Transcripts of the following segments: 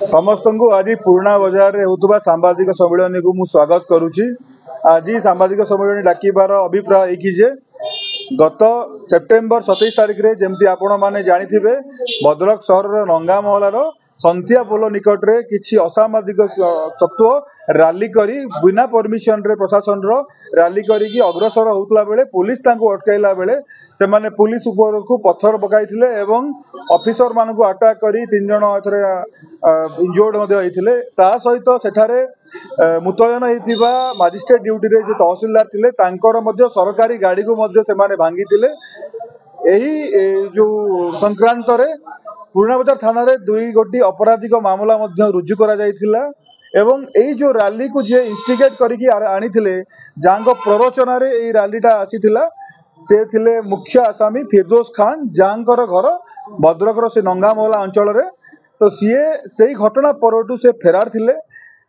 समस्त को आज पुराणा बजार होता सांबादिक सम्मेलन को मु स्वागत करुच्ची। आज सांबादिक सम्मेलन डाकिबार अभिप्राय ये गत सेप्टेम्बर 27 तारिख रे जमती आपण माने जानी भद्रक सहर नंगा महलार संथिया पोल निकट रे किछि असामाजिक तत्व रैली करी बिना परमिशन रे प्रशासन रो रैली करी अग्रसर होतला बेले पुलिस तांको अटकाइला बेले से माने पुलिस ऊपर को पत्थर पकाइथिले एवं ऑफिसर मानकु अटैक करी 3 जण एथरे इंजर्ड मध्ये होइथिले। ता सहित सेठारे मुतयन होइथिबा मजिस्ट्रेट ड्यूटी रे जो तहसीलदार थिले तांकर मध्ये सरकारी गाड़ी को मध्ये से माने भांगीथिले। एही जो संक्रांत रे पुराणा बजार थाना रे 2 गोटी अपराधिक मामला मध्ये रुजु करा जायथिला एवं एही जो रैली को जे इंस्टिगेट करिकि आनिथिले जांको प्ररोचना रे एही रैलीटा आसीथिला से थिले मुख्य आसामी फिरदौस खान जांकर घर भद्रक रो से नंगा महला अंचल रे। तो सीए सेही घटना परटू से फेरार थिले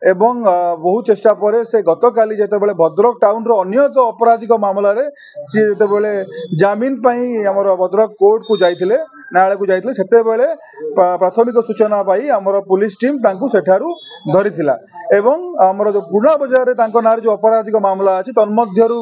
एवं बहु चेष्टा पर से गतकाली जेते बेले भद्रक टाउन रो अन्य एक अपराधिक मामला रे सी जेते बेले जामीन पई हमर भद्रक कोर्ट को जाइथिले न्यायालय को जाइथिले सेते बेले प्राथमिक सूचना पाई हमर पुलिस टीम तांकु सेठारु धरिथिला एवं हमर जो पुराणा बजार रे तांको नार जो अपराधिक मामला अछि तन्मध्यरु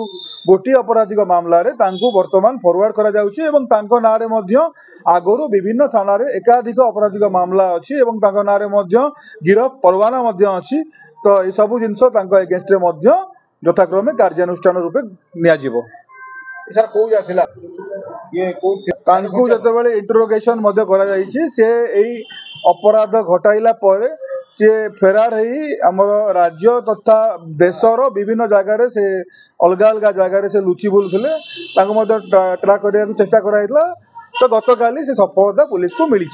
गोटी अपराधिक मामला रे तांकु वर्तमान फॉरवर्ड करा जाउछि एवं तांको नारे मध्य आगरु विभिन्न थाना रे एकाधिक अपराधिक मामला अछि एवं तांको नारे मध्य गिरफ परवाना मध्य अछि। तो ए सब जिंस तांको अगेंस्ट रे मध्य यथाक्रमे कार्यानुष्ठान रूपे निया जिवो। सर को जाथिला ये को तांकु जते बेले इंटरोगेशन मध्य करा जाइछि से एई अपराध घटाइला परे से फेरार ही हमर राज्य तथा देशर विभिन्न जगह से अलग अलग जगह से लुचि बुलुथिले तांको मध्य ट्रैक करिया चेष्टा कराइतला। तो गतकाली से सफलता पुलिस को मिली।